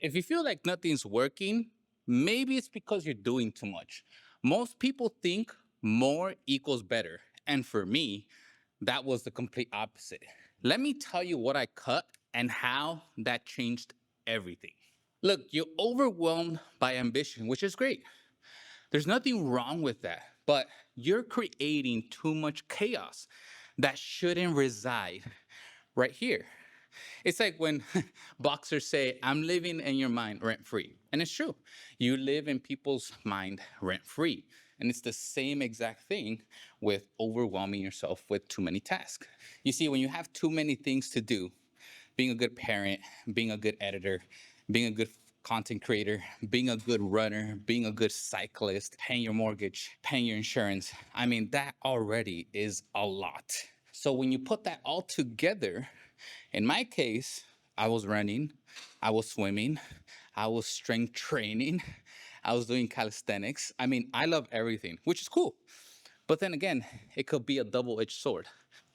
If you feel like nothing's working, maybe it's because you're doing too much. Most people think more equals better. And for me, that was the complete opposite. Let me tell you what I cut and how that changed everything. Look, you're overwhelmed by ambition, which is great. There's nothing wrong with that, but you're creating too much chaos that shouldn't reside right here. It's like when boxers say, I'm living in your mind rent free. And it's true. You live in people's mind rent free. And it's the same exact thing with overwhelming yourself with too many tasks. You see, when you have too many things to do, being a good parent, being a good editor, being a good content creator, being a good runner, being a good cyclist, paying your mortgage, paying your insurance, I mean, that already is a lot. So when you put that all together, in my case, I was running, I was swimming, I was strength training, I was doing calisthenics. I mean, I love everything, which is cool. But then again, it could be a double edged sword.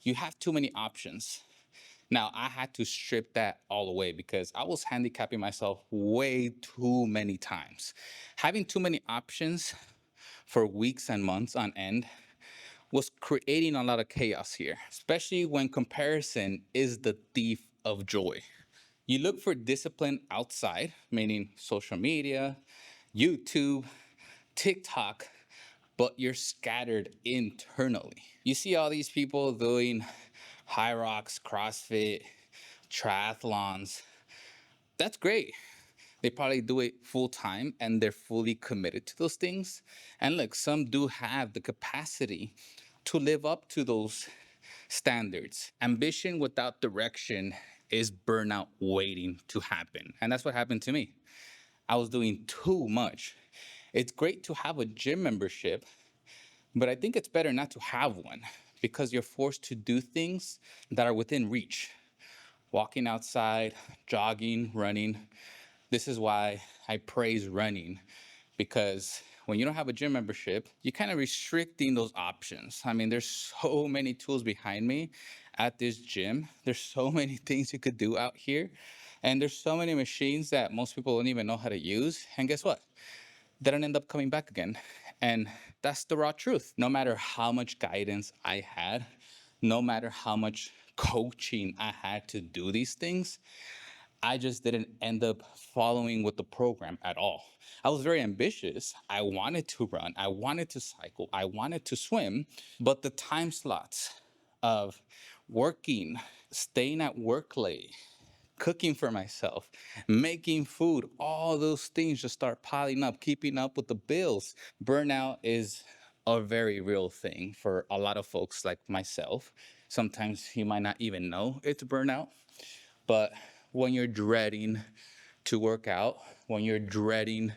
You have too many options. Now, I had to strip that all away because I was handicapping myself way too many times. Having too many options for weeks and months on end was creating a lot of chaos here, especially when comparison is the thief of joy. You look for discipline outside, meaning social media, YouTube, TikTok, but you're scattered internally. You see all these people doing high rocks, CrossFit, triathlons. That's great. They probably do it full time and they're fully committed to those things. And look, some do have the capacity to live up to those standards. Ambition without direction is burnout waiting to happen. And that's what happened to me. I was doing too much. It's great to have a gym membership, but I think it's better not to have one because you're forced to do things that are within reach. Walking outside, jogging, running. This is why I praise running, because when you don't have a gym membership, you're kind of restricting those options. I mean, there's so many tools behind me at this gym. There's so many things you could do out here. And there's so many machines that most people don't even know how to use. And guess what? They don't end up coming back again. And that's the raw truth. No matter how much guidance I had, no matter how much coaching I had to do these things, I just didn't end up following with the program at all. I was very ambitious. I wanted to run, I wanted to cycle, I wanted to swim, but the time slots of working, staying at work late, cooking for myself, making food, all those things just start piling up, keeping up with the bills. Burnout is a very real thing for a lot of folks like myself. Sometimes you might not even know it's burnout, but when you're dreading to work out, when you're dreading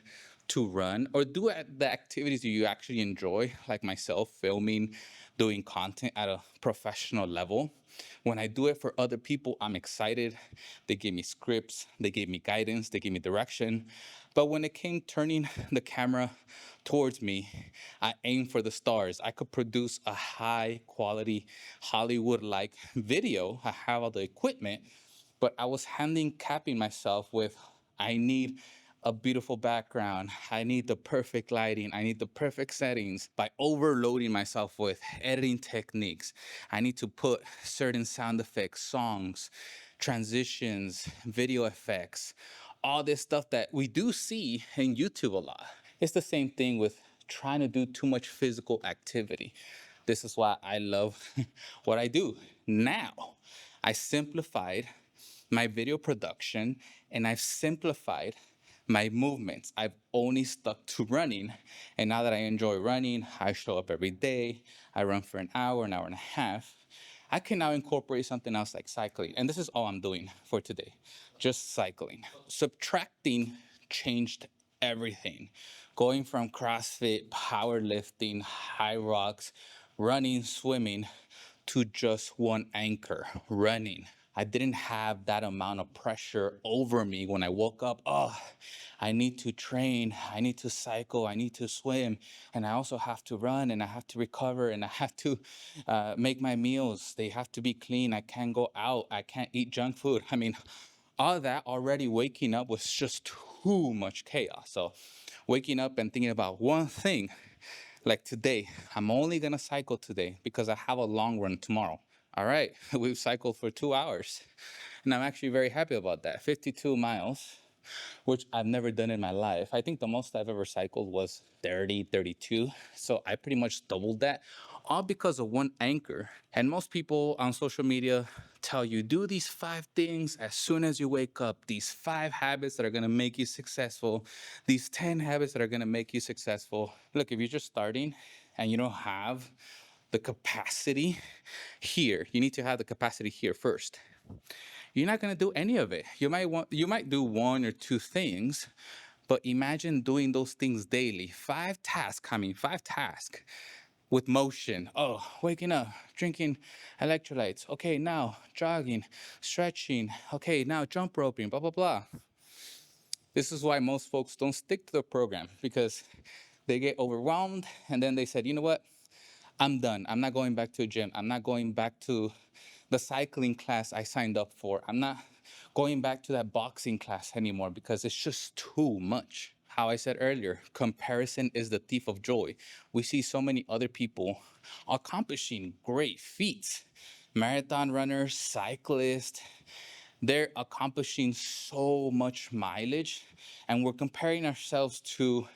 to run or do the activities that you actually enjoy, like myself, filming, doing content at a professional level. When I do it for other people, I'm excited. They give me scripts, they give me guidance, they give me direction. But when it came turning the camera towards me, I aimed for the stars. I could produce a high quality Hollywood like video. I have all the equipment, but I was handicapping myself with I need a beautiful background. I need the perfect lighting. I need the perfect settings by overloading myself with editing techniques. I need to put certain sound effects, songs, transitions, video effects, all this stuff that we do see in YouTube a lot. It's the same thing with trying to do too much physical activity. This is why I love what I do. Now, I simplified my video production and I've simplified my movements. I've only stuck to running. And now that I enjoy running, I show up every day. I run for an hour and a half. I can now incorporate something else like cycling. And this is all I'm doing for today, just cycling. Subtracting changed everything. Going from CrossFit, powerlifting, high rocks, running, swimming, to just one anchor, running. I didn't have that amount of pressure over me when I woke up. Oh, I need to train, I need to cycle, I need to swim, and I also have to run and I have to recover and I have to make my meals. They have to be clean. I can't go out. I can't eat junk food. I mean, All that already waking up was just too much chaos. So waking up and thinking about one thing, like today, I'm only gonna cycle today because I have a long run tomorrow. All right, we've cycled for 2 hours, and I'm actually very happy about that. 52 miles, which I've never done in my life. I think the most I've ever cycled was 30, 32. So I pretty much doubled that, all because of one anchor. And most people on social media tell you, do these 5 things as soon as you wake up, these 5 habits that are gonna make you successful, these 10 habits that are gonna make you successful. Look, if you're just starting and you don't have the capacity here, you need to have the capacity here first. You're not going to do any of it. You might do 1 or 2 things, but imagine doing those things daily. 5 tasks, 5 tasks with motion. Oh, waking up, drinking electrolytes. Okay, now jogging, stretching. Okay, now jump roping, blah, blah, blah. This is why most folks don't stick to the program, because they get overwhelmed and then they said, you know what? I'm done. I'm not going back to the gym. I'm not going back to the cycling class I signed up for. I'm not going back to that boxing class anymore because it's just too much. How I said earlier, comparison is the thief of joy. We see so many other people accomplishing great feats. Marathon runners, cyclists, they're accomplishing so much mileage, and we're comparing ourselves to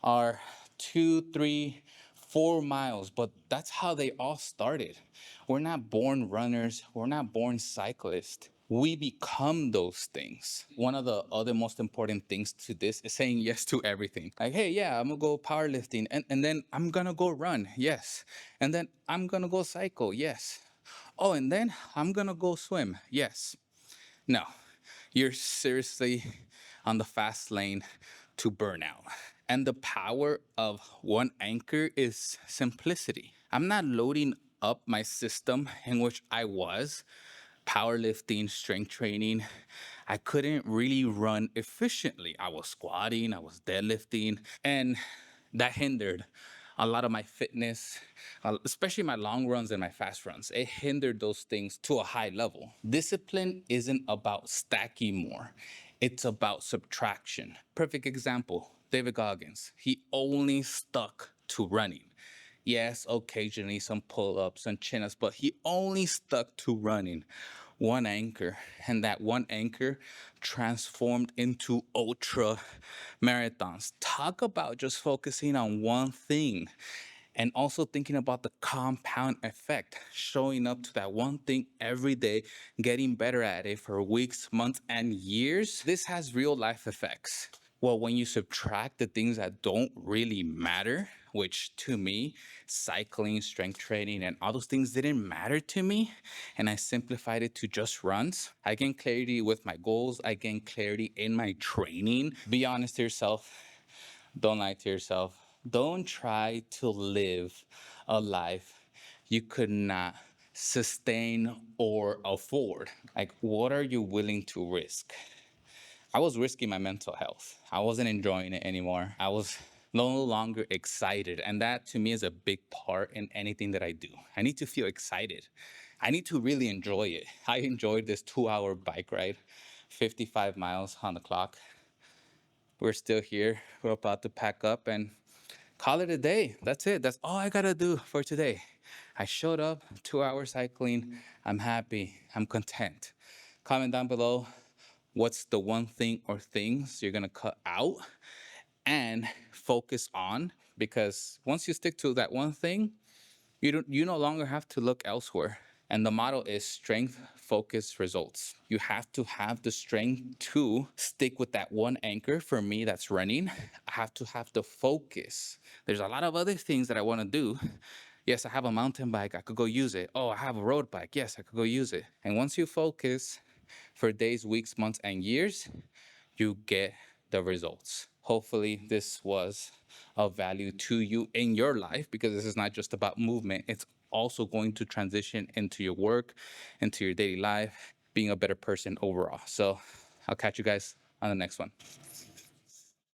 are 2, 3, 4 miles, but that's how they all started. We're not born runners, we're not born cyclists. We become those things. One of the other most important things to this is saying yes to everything. Like, hey, yeah, I'm gonna go powerlifting, and then I'm gonna go run, yes. And then I'm gonna go cycle, yes. Oh, and then I'm gonna go swim, yes. No, you're seriously on the fast lane to burnout. And the power of one anchor is simplicity. I'm not loading up my system in which I was powerlifting, strength training. I couldn't really run efficiently. I was squatting, I was deadlifting, and that hindered a lot of my fitness, especially my long runs and my fast runs. It hindered those things to a high level. Discipline isn't about stacking more, it's about subtraction. Perfect example, David Goggins. He only stuck to running. Yes, occasionally some pull ups and chin ups, but he only stuck to running. One anchor, and that one anchor transformed into ultra marathons. Talk about just focusing on one thing and also thinking about the compound effect, showing up to that one thing every day, getting better at it for weeks, months, and years. This has real life effects. Well, when you subtract the things that don't really matter, which to me, cycling, strength training, and all those things didn't matter to me, and I simplified it to just runs, I gain clarity with my goals, I gain clarity in my training. Be honest to yourself, don't lie to yourself. Don't try to live a life you could not sustain or afford. Like, what are you willing to risk? I was risking my mental health. I wasn't enjoying it anymore. I was no longer excited. And that to me is a big part in anything that I do. I need to feel excited. I need to really enjoy it. I enjoyed this 2 hour bike ride, 55 miles on the clock. We're still here. We're about to pack up and call it a day. That's it. That's all I gotta do for today. I showed up, 2 hour cycling. I'm happy. I'm content. Comment down below what's the one thing or things you're gonna cut out and focus on, because once you stick to that one thing, you no longer have to look elsewhere. And the motto is strength, focus, results. You have to have the strength to stick with that one anchor. For me, that's running. I have to have the focus. There's a lot of other things that I want to do. Yes, I have a mountain bike. I could go use it. Oh, I have a road bike. Yes, I could go use it. And once you focus for days, weeks, months, and years, you get the results. Hopefully, this was of value to you in your life, because this is not just about movement, it's also going to transition into your work, into your daily life, being a better person overall. So, I'll catch you guys on the next one.